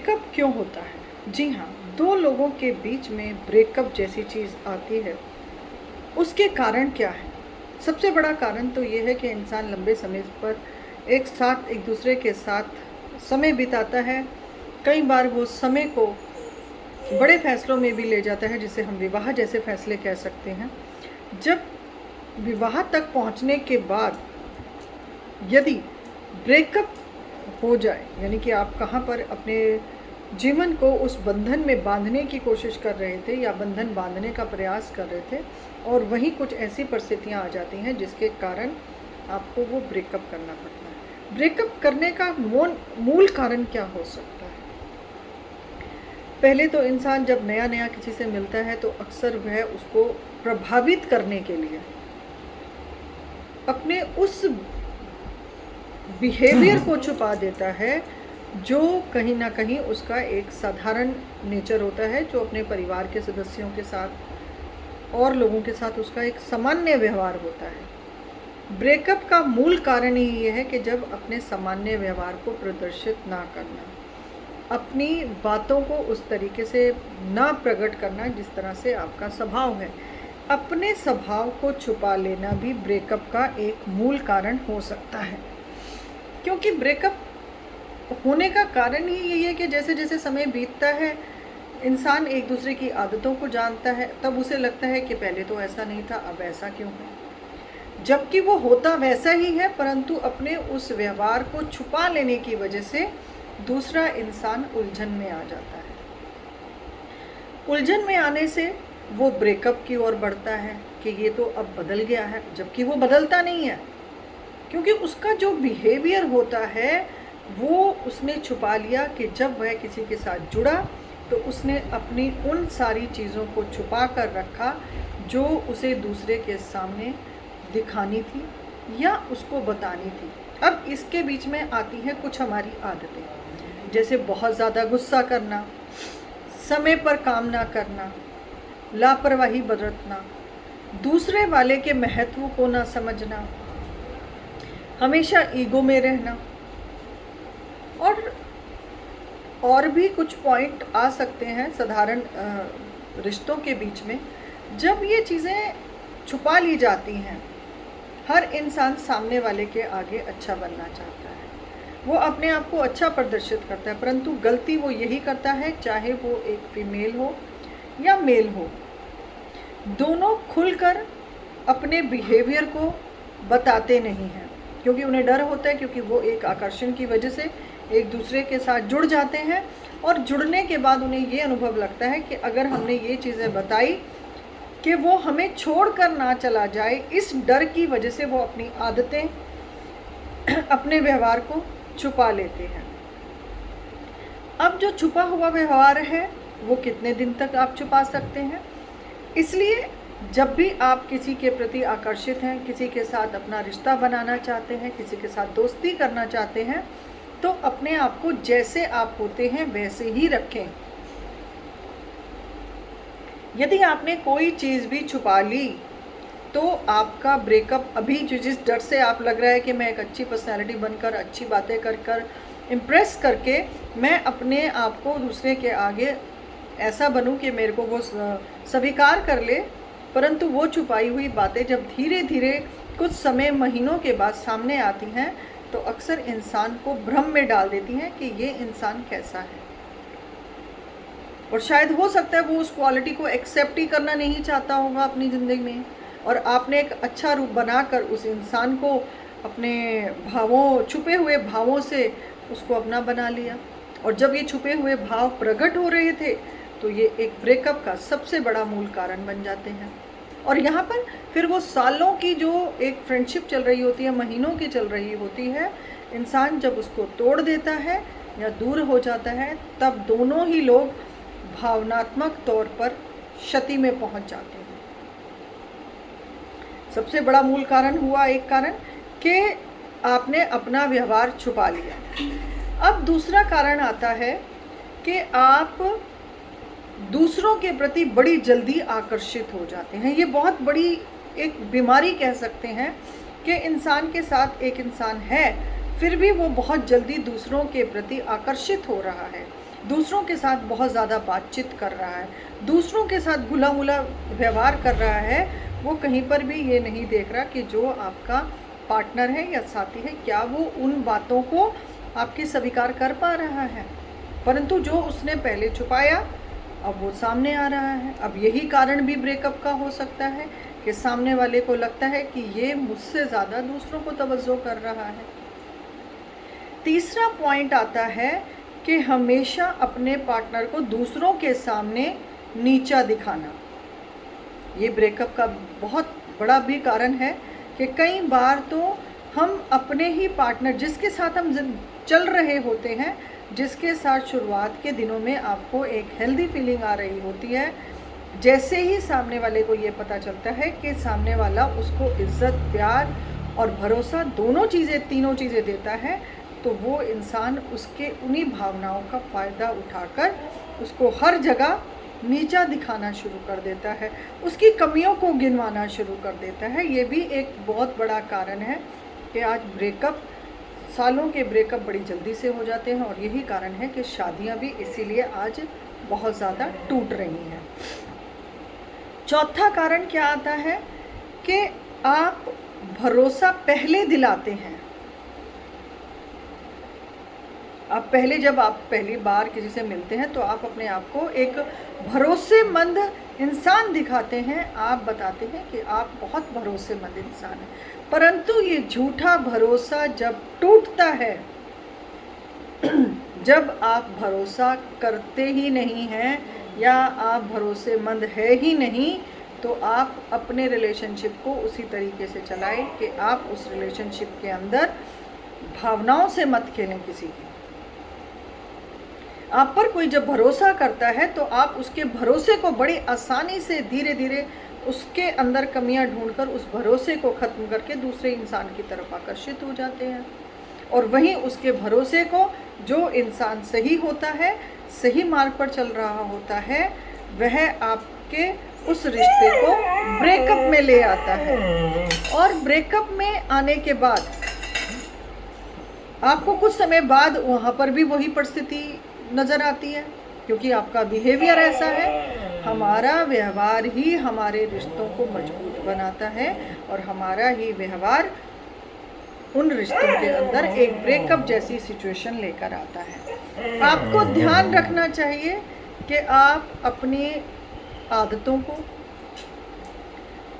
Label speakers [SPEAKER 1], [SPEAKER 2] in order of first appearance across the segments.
[SPEAKER 1] Breakup क्यों होता है? जी हाँ, दो लोगों के बीच में ब्रेकअप जैसी चीज़ आती है, उसके कारण क्या है? सबसे बड़ा कारण तो ये है कि इंसान लंबे समय पर एक साथ एक दूसरे के साथ समय बिताता है। कई बार वो समय को बड़े फैसलों में भी ले जाता है, जिसे हम विवाह जैसे फैसले कह सकते हैं। जब विवाह तक पहुंचने के बाद यदि ब्रेकअप हो जाए, यानी कि आप कहाँ पर अपने जीवन को उस बंधन में बांधने की कोशिश कर रहे थे या बंधन बांधने का प्रयास कर रहे थे, और वहीं कुछ ऐसी परिस्थितियाँ आ जाती हैं जिसके कारण आपको वो ब्रेकअप करना पड़ता है। ब्रेकअप करने का मूल कारण क्या हो सकता है? पहले तो इंसान जब नया नया किसी से मिलता है तो अक्सर वह उसको प्रभावित करने के लिए अपने उस बिहेवियर को छुपा देता है, जो कहीं ना कहीं उसका एक साधारण नेचर होता है, जो अपने परिवार के सदस्यों के साथ और लोगों के साथ उसका एक सामान्य व्यवहार होता है। ब्रेकअप का मूल कारण ही ये है कि जब अपने सामान्य व्यवहार को प्रदर्शित ना करना, अपनी बातों को उस तरीके से ना प्रकट करना जिस तरह से आपका स्वभाव है, अपने स्वभाव को छुपा लेना भी ब्रेकअप का एक मूल कारण हो सकता है। क्योंकि ब्रेकअप होने का कारण ही यही है कि जैसे जैसे समय बीतता है, इंसान एक दूसरे की आदतों को जानता है, तब उसे लगता है कि पहले तो ऐसा नहीं था, अब ऐसा क्यों है, जबकि वो होता वैसा ही है, परंतु अपने उस व्यवहार को छुपा लेने की वजह से दूसरा इंसान उलझन में आ जाता है। उलझन में आने से वो ब्रेकअप की ओर बढ़ता है कि ये तो अब बदल गया है, जबकि वो बदलता नहीं है, क्योंकि उसका जो बिहेवियर होता है वो उसने छुपा लिया कि जब वह किसी के साथ जुड़ा तो उसने अपनी उन सारी चीज़ों को छुपा कर रखा जो उसे दूसरे के सामने दिखानी थी या उसको बतानी थी। अब इसके बीच में आती हैं कुछ हमारी आदतें, जैसे बहुत ज़्यादा गुस्सा करना, समय पर काम ना करना, लापरवाही बरतना, दूसरे वाले के महत्व को ना समझना, हमेशा ईगो में रहना, और भी कुछ पॉइंट आ सकते हैं साधारण रिश्तों के बीच में। जब ये चीज़ें छुपा ली जाती हैं, हर इंसान सामने वाले के आगे अच्छा बनना चाहता है, वो अपने आप को अच्छा प्रदर्शित करता है, परंतु गलती वो यही करता है, चाहे वो एक फीमेल हो या मेल हो, दोनों खुलकर अपने बिहेवियर को बताते नहीं हैं, क्योंकि उन्हें डर होता है, क्योंकि वो एक आकर्षण की वजह से एक दूसरे के साथ जुड़ जाते हैं, और जुड़ने के बाद उन्हें ये अनुभव लगता है कि अगर हमने ये चीज़ें बताई कि वो हमें छोड़कर ना चला जाए, इस डर की वजह से वो अपनी आदतें अपने व्यवहार को छुपा लेते हैं। अब जो छुपा हुआ व्यवहार है वो कितने दिन तक आप छुपा सकते हैं? इसलिए जब भी आप किसी के प्रति आकर्षित हैं, किसी के साथ अपना रिश्ता बनाना चाहते हैं, किसी के साथ दोस्ती करना चाहते हैं, तो अपने आप को जैसे आप होते हैं वैसे ही रखें। यदि आपने कोई चीज़ भी छुपा ली तो आपका ब्रेकअप अभी जिस डर से आप लग रहा है कि मैं एक अच्छी पर्सनैलिटी बनकर, अच्छी बातें कर कर, इम्प्रेस करके मैं अपने आप को दूसरे के आगे ऐसा बनूं कि मेरे को वो स्वीकार कर ले, परंतु वो छुपाई हुई बातें जब धीरे धीरे कुछ समय, महीनों के बाद सामने आती हैं, तो अक्सर इंसान को भ्रम में डाल देती हैं कि ये इंसान कैसा है, और शायद हो सकता है वो उस क्वालिटी को एक्सेप्ट ही करना नहीं चाहता होगा अपनी ज़िंदगी में, और आपने एक अच्छा रूप बनाकर उस इंसान को अपने भावों, छुपे हुए भावों से उसको अपना बना लिया, और जब ये छुपे हुए भाव प्रकट हो रहे थे तो ये एक ब्रेकअप का सबसे बड़ा मूल कारण बन जाते हैं। और यहाँ पर फिर वो सालों की जो एक फ्रेंडशिप चल रही होती है, महीनों की चल रही होती है, इंसान जब उसको तोड़ देता है या दूर हो जाता है, तब दोनों ही लोग भावनात्मक तौर पर क्षति में पहुंच जाते हैं। सबसे बड़ा मूल कारण हुआ एक कारण कि आपने अपना व्यवहार छुपा लिया। अब दूसरा कारण आता है कि आप दूसरों के प्रति बड़ी जल्दी आकर्षित हो जाते हैं। ये बहुत बड़ी एक बीमारी कह सकते हैं कि इंसान के साथ एक इंसान है, फिर भी वो बहुत जल्दी दूसरों के प्रति आकर्षित हो रहा है, दूसरों के साथ बहुत ज़्यादा बातचीत कर रहा है, दूसरों के साथ घुला मुला व्यवहार कर रहा है, वो कहीं पर भी ये नहीं देख रहा कि जो आपका पार्टनर है या साथी है, क्या वो उन बातों को आपकी स्वीकार कर पा रहा है। परंतु जो उसने पहले छुपाया अब वो सामने आ रहा है। अब यही कारण भी ब्रेकअप का हो सकता है कि सामने वाले को लगता है कि ये मुझसे ज़्यादा दूसरों को तवज्जो कर रहा है। तीसरा पॉइंट आता है कि हमेशा अपने पार्टनर को दूसरों के सामने नीचा दिखाना। ये ब्रेकअप का बहुत बड़ा भी कारण है कि कई बार तो हम अपने ही पार्टनर जिसके साथ हम चल रहे होते हैं, जिसके साथ शुरुआत के दिनों में आपको एक हेल्दी फीलिंग आ रही होती है, जैसे ही सामने वाले को ये पता चलता है कि सामने वाला उसको इज्जत, प्यार और भरोसा दोनों चीज़ें, तीनों चीज़ें देता है, तो वो इंसान उसके उन्हीं भावनाओं का फ़ायदा उठाकर उसको हर जगह नीचा दिखाना शुरू कर देता है, उसकी कमियों को गिनवाना शुरू कर देता है। ये भी एक बहुत बड़ा कारण है कि आज ब्रेकअप, सालों के ब्रेकअप बड़ी जल्दी से हो जाते हैं, और यही कारण है कि शादियां भी इसीलिए आज बहुत ज़्यादा टूट रही हैं। चौथा कारण क्या आता है कि आप भरोसा पहले दिलाते हैं। आप पहले, जब आप पहली बार किसी से मिलते हैं तो आप अपने आप को एक भरोसेमंद इंसान दिखाते हैं, आप बताते हैं कि आप बहुत भरोसेमंद इंसान हैं। परंतु ये झूठा भरोसा जब टूटता है, जब आप भरोसा करते ही नहीं हैं या आप भरोसेमंद है ही नहीं, तो आप अपने रिलेशनशिप को उसी तरीके से चलाएं कि आप उस रिलेशनशिप के अंदर भावनाओं से मत खेलें किसी की। आप पर कोई जब भरोसा करता है तो आप उसके भरोसे को बड़ी आसानी से धीरे धीरे उसके अंदर कमियां ढूंढकर उस भरोसे को ख़त्म करके दूसरे इंसान की तरफ आकर्षित हो जाते हैं, और वहीं उसके भरोसे को जो इंसान सही होता है, सही मार्ग पर चल रहा होता है, वह आपके उस रिश्ते को ब्रेकअप में ले आता है। और ब्रेकअप में आने के बाद आपको कुछ समय बाद वहाँ पर भी वही परिस्थिति नज़र आती है, क्योंकि आपका बिहेवियर ऐसा है। हमारा व्यवहार ही हमारे रिश्तों को मजबूत बनाता है, और हमारा ही व्यवहार उन रिश्तों के अंदर एक ब्रेकअप जैसी सिचुएशन लेकर आता है। आपको ध्यान रखना चाहिए कि आप अपनी आदतों को,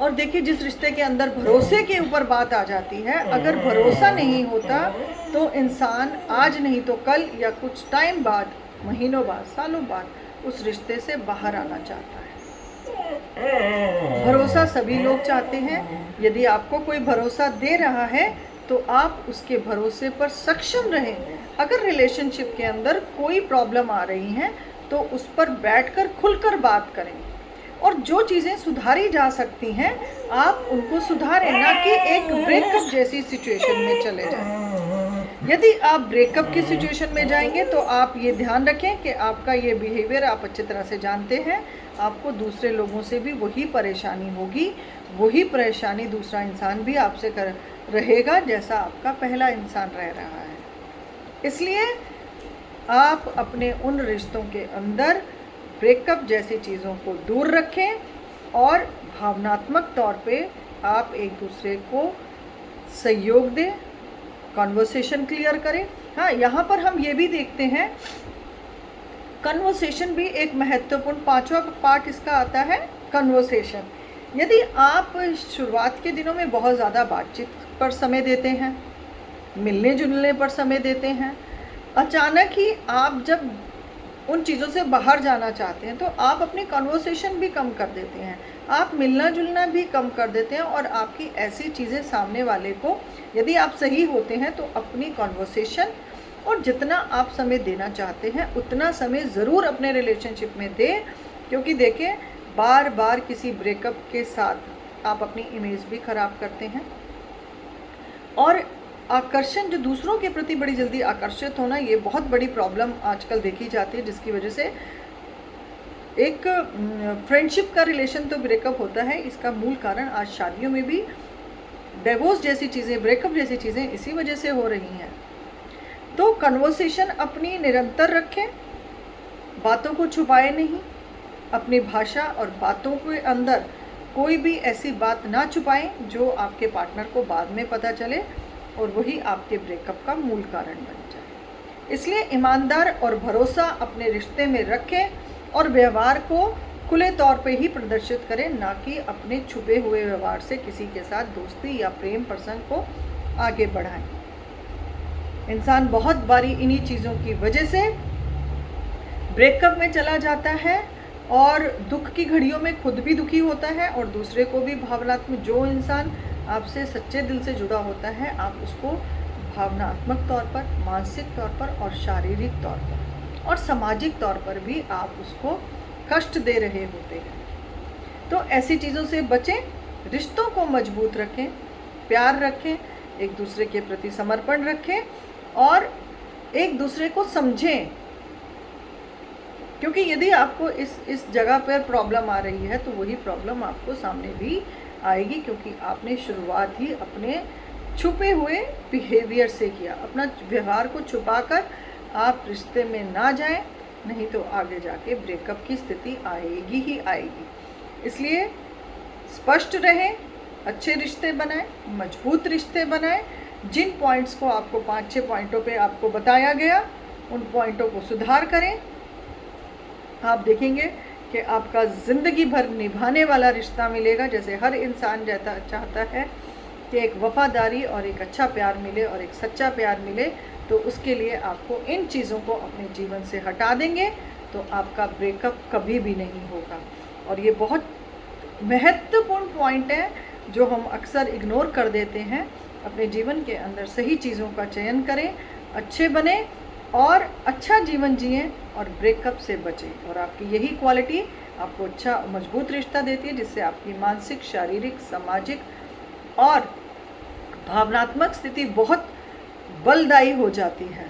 [SPEAKER 1] और देखिए जिस रिश्ते के अंदर भरोसे के ऊपर बात आ जाती है, अगर भरोसा नहीं होता तो इंसान आज नहीं तो कल या कुछ टाइम बाद, महीनों बाद, सालों बाद उस रिश्ते से बाहर आना चाहता है। भरोसा सभी लोग चाहते हैं। यदि आपको कोई भरोसा दे रहा है तो आप उसके भरोसे पर सक्षम रहें। अगर रिलेशनशिप के अंदर कोई प्रॉब्लम आ रही है तो उस पर बैठकर खुलकर बात करें, और जो चीज़ें सुधारी जा सकती हैं आप उनको सुधारें, ना कि एक ब्रेकअप जैसी सिचुएशन में चले जाएं। यदि आप ब्रेकअप की सिचुएशन में जाएंगे तो आप ये ध्यान रखें कि आपका ये बिहेवियर आप अच्छी तरह से जानते हैं, आपको दूसरे लोगों से भी वही परेशानी होगी, वही परेशानी दूसरा इंसान भी आपसे कर रहेगा जैसा आपका पहला इंसान रह रहा है। इसलिए आप अपने उन रिश्तों के अंदर ब्रेकअप जैसी चीज़ों को दूर रखें, और भावनात्मक तौर पे आप एक दूसरे को सहयोग दें, कन्वर्सेशन क्लियर करें। हाँ, यहाँ पर हम ये भी देखते हैं, कन्वर्सेशन भी एक महत्वपूर्ण, पांचवा पार्ट इसका आता है कन्वर्सेशन। यदि आप शुरुआत के दिनों में बहुत ज़्यादा बातचीत पर समय देते हैं, मिलने जुलने पर समय देते हैं, अचानक ही आप जब उन चीज़ों से बाहर जाना चाहते हैं तो आप अपनी कन्वर्सेशन भी कम कर देते हैं, आप मिलना जुलना भी कम कर देते हैं, और आपकी ऐसी चीज़ें सामने वाले को, यदि आप सही होते हैं तो अपनी कन्वर्सेशन और जितना आप समय देना चाहते हैं उतना समय ज़रूर अपने रिलेशनशिप में दें, क्योंकि देखिए बार बार किसी ब्रेकअप के साथ आप अपनी इमेज भी ख़राब करते हैं, और आकर्षण, जो दूसरों के प्रति बड़ी जल्दी आकर्षित होना, ये बहुत बड़ी प्रॉब्लम आजकल देखी जाती है, जिसकी वजह से एक फ्रेंडशिप का रिलेशन तो ब्रेकअप होता है। इसका मूल कारण आज शादियों में भी डिवोर्स जैसी चीज़ें, ब्रेकअप जैसी चीज़ें इसी वजह से हो रही हैं। तो कन्वर्सेशन अपनी निरंतर रखें, बातों को छुपाए नहीं, अपनी भाषा और बातों के अंदर कोई भी ऐसी बात ना छुपाएं जो आपके पार्टनर को बाद में पता चले और वही आपके ब्रेकअप का मूल कारण बन जाए। इसलिए ईमानदार और भरोसा अपने रिश्ते में रखें और व्यवहार को खुले तौर पे ही प्रदर्शित करें, ना कि अपने छुपे हुए व्यवहार से किसी के साथ दोस्ती या प्रेम प्रसंग को आगे बढ़ाएं। इंसान बहुत बारी इन्हीं चीज़ों की वजह से ब्रेकअप में चला जाता है और दुख की घड़ियों में खुद भी दुखी होता है और दूसरे को भी भावनात्मक, जो इंसान आपसे सच्चे दिल से जुड़ा होता है आप उसको भावनात्मक तौर पर, मानसिक तौर पर और शारीरिक तौर पर और सामाजिक तौर पर भी आप उसको कष्ट दे रहे होते हैं। तो ऐसी चीज़ों से बचें, रिश्तों को मजबूत रखें, प्यार रखें, एक दूसरे के प्रति समर्पण रखें और एक दूसरे को समझें। क्योंकि यदि आपको इस जगह पर प्रॉब्लम आ रही है तो वही प्रॉब्लम आपको सामने भी आएगी, क्योंकि आपने शुरुआत ही अपने छुपे हुए बिहेवियर से किया। अपना व्यवहार को छुपाकर आप रिश्ते में ना जाएं, नहीं तो आगे जाके ब्रेकअप की स्थिति आएगी ही आएगी। इसलिए स्पष्ट रहें, अच्छे रिश्ते बनाएं, मजबूत रिश्ते बनाएं। जिन पॉइंट्स को आपको 5-6 पॉइंटों पे आपको बताया गया उन पॉइंटों को सुधार करें। आप देखेंगे कि आपका ज़िंदगी भर निभाने वाला रिश्ता मिलेगा। जैसे हर इंसान चाहता है कि एक वफादारी और एक अच्छा प्यार मिले और एक सच्चा प्यार मिले, तो उसके लिए आपको इन चीज़ों को अपने जीवन से हटा देंगे तो आपका ब्रेकअप कभी भी नहीं होगा। और ये बहुत महत्वपूर्ण पॉइंट है जो हम अक्सर इग्नोर कर देते हैं। अपने जीवन के अंदर सही चीज़ों का चयन करें, अच्छे बने और अच्छा जीवन जिएं और ब्रेकअप से बचें। और आपकी यही क्वालिटी आपको अच्छा मजबूत रिश्ता देती है, जिससे आपकी मानसिक, शारीरिक, सामाजिक और भावनात्मक स्थिति बहुत बलदायी हो जाती है।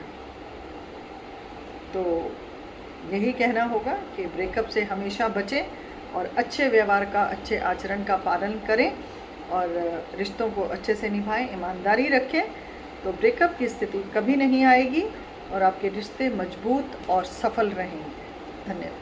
[SPEAKER 1] तो यही कहना होगा कि ब्रेकअप से हमेशा बचें और अच्छे व्यवहार का, अच्छे आचरण का पालन करें और रिश्तों को अच्छे से निभाएं, ईमानदारी रखें, तो ब्रेकअप की स्थिति कभी नहीं आएगी और आपके रिश्ते मजबूत और सफल रहेंगे। धन्यवाद।